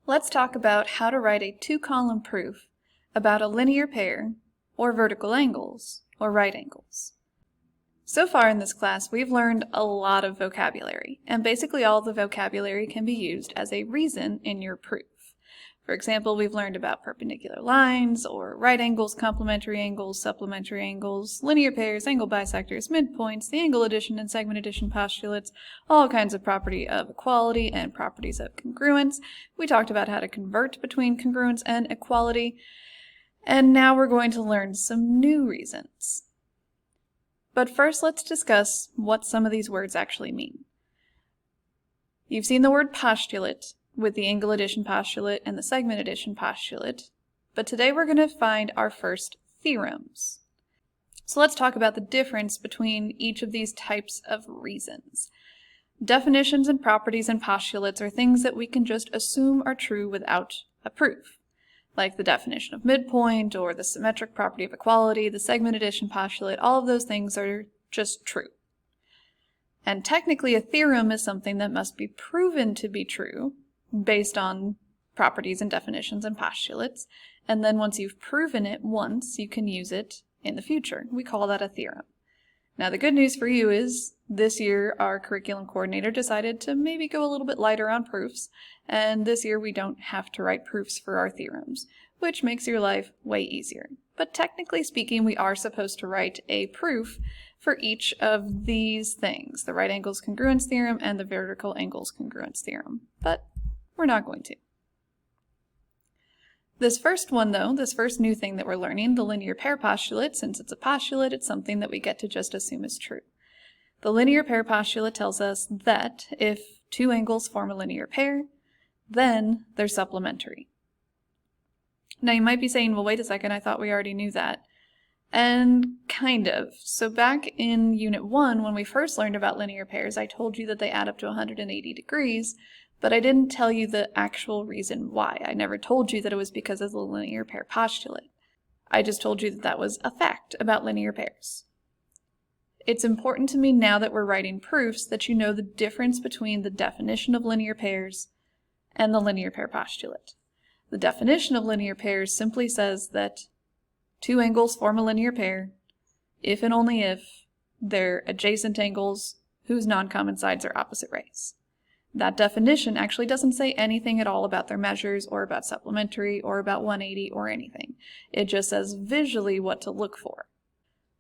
Let's talk about how to write a two-column proof about a linear pair, or vertical angles, or right angles. So far in this class, we've learned a lot of vocabulary, and basically all the vocabulary can be used as a reason in your proof. For example, we've learned about perpendicular lines, or right angles, complementary angles, supplementary angles, linear pairs, angle bisectors, midpoints, the angle addition and segment addition postulates, all kinds of property of equality and properties of congruence. We talked about how to convert between congruence and equality, and now we're going to learn some new reasons. But first, let's discuss what some of these words actually mean. You've seen the word postulate with the angle addition postulate and the segment addition postulate, but today we're going to find our first theorems. So let's talk about the difference between each of these types of reasons. Definitions and properties and postulates are things that we can just assume are true without a proof, like the definition of midpoint or the symmetric property of equality, the segment addition postulate. All of those things are just true. And technically a theorem is something that must be proven to be true based on properties and definitions and postulates, and then once you've proven it once, you can use it in the future. We call that a theorem. Now the good news for you is this year our curriculum coordinator decided to maybe go a little bit lighter on proofs, and this year we don't have to write proofs for our theorems, which makes your life way easier. But technically speaking, we are supposed to write a proof for each of these things, the right angles congruence theorem and the vertical angles congruence theorem, but we're not going to. This first one though, this first new thing that we're learning, the linear pair postulate, since it's a postulate, it's something that we get to just assume is true. The linear pair postulate tells us that if two angles form a linear pair, then they're supplementary. Now you might be saying, well, wait a second, I thought we already knew that. And kind of. So back in Unit 1, when we first learned about linear pairs, I told you that they add up to 180 degrees, but I didn't tell you the actual reason why. I never told you that it was because of the linear pair postulate. I just told you that that was a fact about linear pairs. It's important to me now that we're writing proofs that you know the difference between the definition of linear pairs and the linear pair postulate. The definition of linear pairs simply says that two angles form a linear pair if and only if they're adjacent angles whose non-common sides are opposite rays. That definition actually doesn't say anything at all about their measures or about supplementary or about 180 or anything. It just says visually what to look for.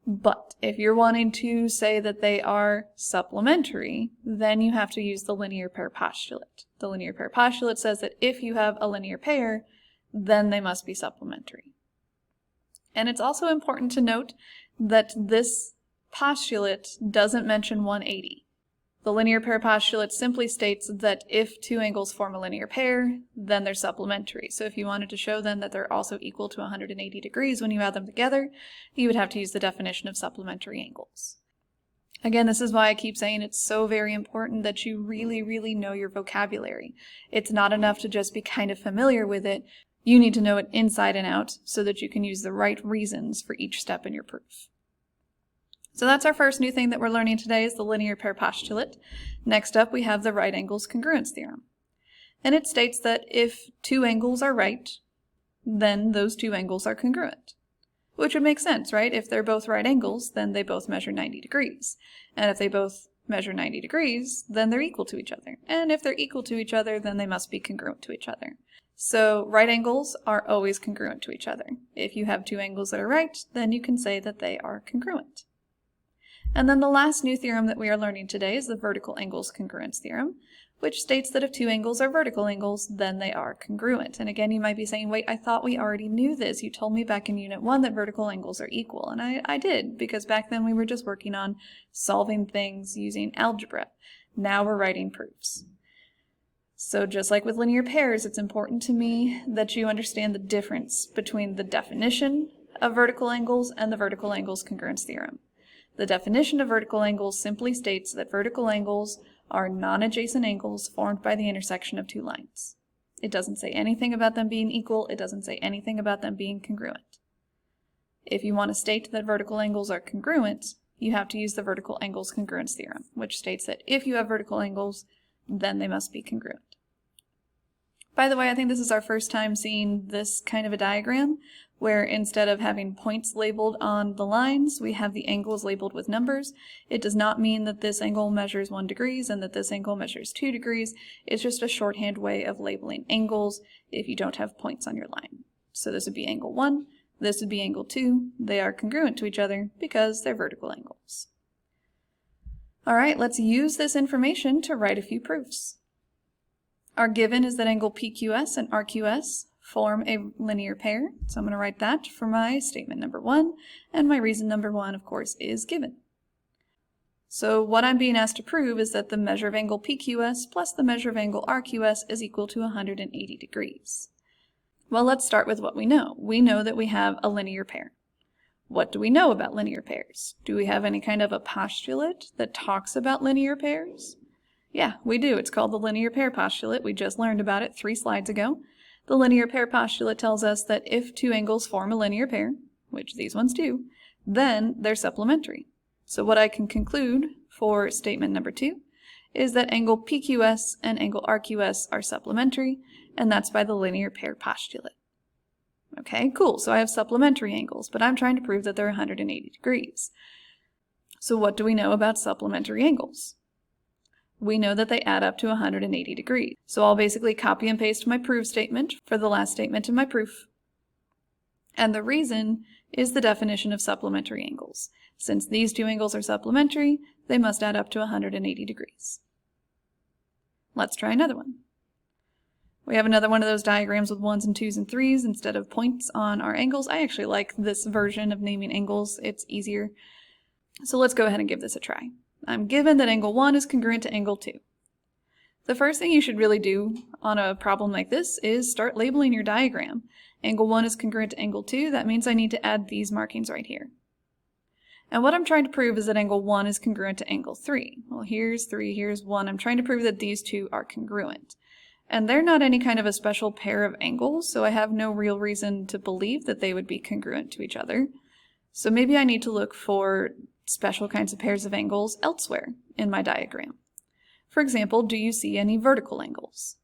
But if you're wanting to say that they are supplementary, then you have to use the linear pair postulate. The linear pair postulate says that if you have a linear pair, then they must be supplementary. And it's also important to note that this postulate doesn't mention 180. The linear pair postulate simply states that if two angles form a linear pair, then they're supplementary. So if you wanted to show then that they're also equal to 180 degrees when you add them together, you would have to use the definition of supplementary angles. Again, this is why I keep saying it's so very important that you really, really know your vocabulary. It's not enough to just be kind of familiar with it. You need to know it inside and out so that you can use the right reasons for each step in your proof. So that's our first new thing that we're learning today is the linear pair postulate. Next up we have the right angles congruence theorem. And it states that if two angles are right, then those two angles are congruent. Which would make sense, right? If they're both right angles, then they both measure 90 degrees. And if they both measure 90 degrees, then they're equal to each other. And if they're equal to each other, then they must be congruent to each other. So right angles are always congruent to each other. If you have two angles that are right, then you can say that they are congruent. And then the last new theorem that we are learning today is the vertical angles congruence theorem, which states that if two angles are vertical angles, then they are congruent. And again, you might be saying, wait, I thought we already knew this. You told me back in Unit 1 that vertical angles are equal. And I did, because back then we were just working on solving things using algebra. Now we're writing proofs. So just like with linear pairs, it's important to me that you understand the difference between the definition of vertical angles and the vertical angles congruence theorem. The definition of vertical angles simply states that vertical angles are non-adjacent angles formed by the intersection of two lines. It doesn't say anything about them being equal. It doesn't say anything about them being congruent. If you want to state that vertical angles are congruent, you have to use the vertical angles congruence theorem, which states that if you have vertical angles, then they must be congruent. By the way, I think this is our first time seeing this kind of a diagram, where instead of having points labeled on the lines, we have the angles labeled with numbers. It does not mean that this angle measures 1 degree and that this angle measures 2 degrees. It's just a shorthand way of labeling angles if you don't have points on your line. So this would be angle 1, this would be angle 2. They are congruent to each other because they're vertical angles. All right, let's use this information to write a few proofs. Our given is that angle PQS and RQS form a linear pair, so I'm going to write that for my statement number 1, and my reason number 1, of course, is given. So what I'm being asked to prove is that the measure of angle PQS plus the measure of angle RQS is equal to 180 degrees. Well, let's start with what we know. We know that we have a linear pair. What do we know about linear pairs? Do we have any kind of a postulate that talks about linear pairs? Yeah, we do. It's called the linear pair postulate. We just learned about it 3 slides ago. The linear pair postulate tells us that if 2 angles form a linear pair, which these ones do, then they're supplementary. So what I can conclude for statement number 2 is that angle PQS and angle RQS are supplementary, and that's by the linear pair postulate. Okay, cool. So I have supplementary angles, but I'm trying to prove that they're 180 degrees. So what do we know about supplementary angles? We know that they add up to 180 degrees. So I'll basically copy and paste my proof statement for the last statement in my proof. And the reason is the definition of supplementary angles. Since these 2 angles are supplementary, they must add up to 180 degrees. Let's try another one. We have another one of those diagrams with 1s and 2s and 3s instead of points on our angles. I actually like this version of naming angles. It's easier. So let's go ahead and give this a try. I'm given that angle 1 is congruent to angle 2. The first thing you should really do on a problem like this is start labeling your diagram. Angle 1 is congruent to angle 2. That means I need to add these markings right here. And what I'm trying to prove is that angle 1 is congruent to angle 3. Well, here's 3, here's 1. I'm trying to prove that these 2 are congruent. And they're not any kind of a special pair of angles, so I have no real reason to believe that they would be congruent to each other. So maybe I need to look for special kinds of pairs of angles elsewhere in my diagram. For example, do you see any vertical angles?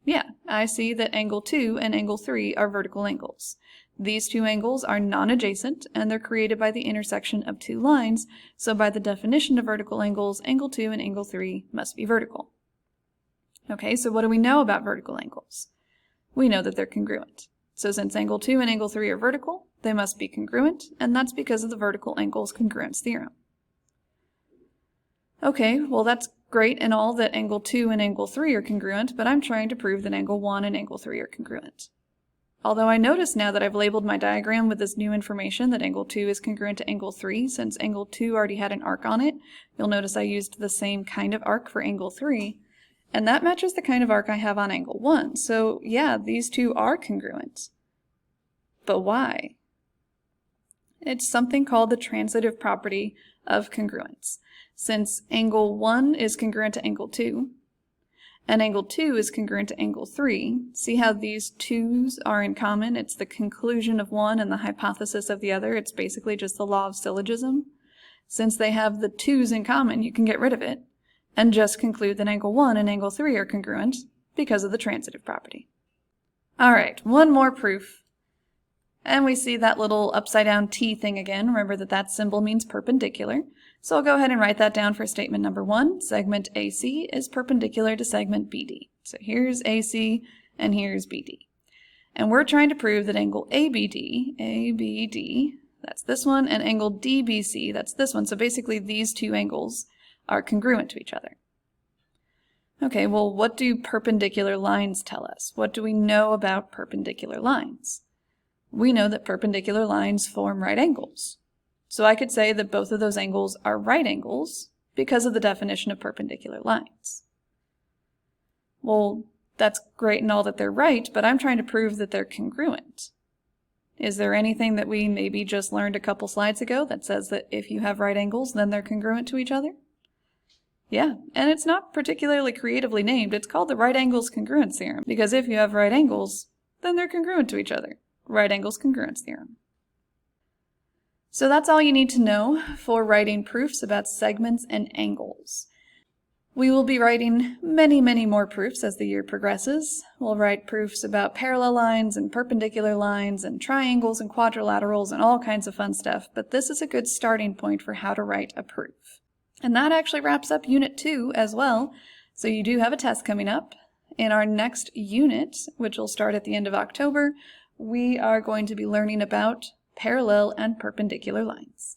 Yeah, I see that angle 2 and angle 3 are vertical angles. These 2 angles are non-adjacent, and they're created by the intersection of 2 lines, so by the definition of vertical angles, angle 2 and angle 3 must be vertical. Okay, so what do we know about vertical angles? We know that they're congruent. So since angle 2 and angle 3 are vertical, they must be congruent, and that's because of the Vertical Angles Congruence Theorem. Okay, well that's great and all that angle 2 and angle 3 are congruent, but I'm trying to prove that angle 1 and angle 3 are congruent. Although I notice now that I've labeled my diagram with this new information that angle 2 is congruent to angle 3, since angle 2 already had an arc on it, you'll notice I used the same kind of arc for angle 3, and that matches the kind of arc I have on angle 1. So yeah, these 2 are congruent. But why? It's something called the transitive property of congruence. Since angle 1 is congruent to angle 2, and angle 2 is congruent to angle 3, see how these 2's are in common? It's the conclusion of one and the hypothesis of the other. It's basically just the law of syllogism. Since they have the 2's in common, you can get rid of it and just conclude that angle 1 and angle 3 are congruent because of the transitive property. All right, one more proof. And we see that little upside down T thing again. Remember that that symbol means perpendicular. So I'll go ahead and write that down for statement number 1. Segment AC is perpendicular to segment BD. So here's AC and here's BD. And we're trying to prove that angle ABD, that's this one, and angle DBC, that's this one. So basically these 2 angles are congruent to each other. Okay, well, what do perpendicular lines tell us? What do we know about perpendicular lines? We know that perpendicular lines form right angles. So I could say that both of those angles are right angles because of the definition of perpendicular lines. Well, that's great and all that they're right, but I'm trying to prove that they're congruent. Is there anything that we maybe just learned a couple slides ago that says that if you have right angles, then they're congruent to each other? Yeah, and it's not particularly creatively named. It's called the Right Angles Congruence Theorem, because if you have right angles, then they're congruent to each other. Right Angles Congruence Theorem. So that's all you need to know for writing proofs about segments and angles. We will be writing many more proofs as the year progresses. We'll write proofs about parallel lines and perpendicular lines and triangles and quadrilaterals and all kinds of fun stuff, but this is a good starting point for how to write a proof. And that actually wraps up Unit 2 as well, so you do have a test coming up. In our next unit, which will start at the end of October, we are going to be learning about parallel and perpendicular lines.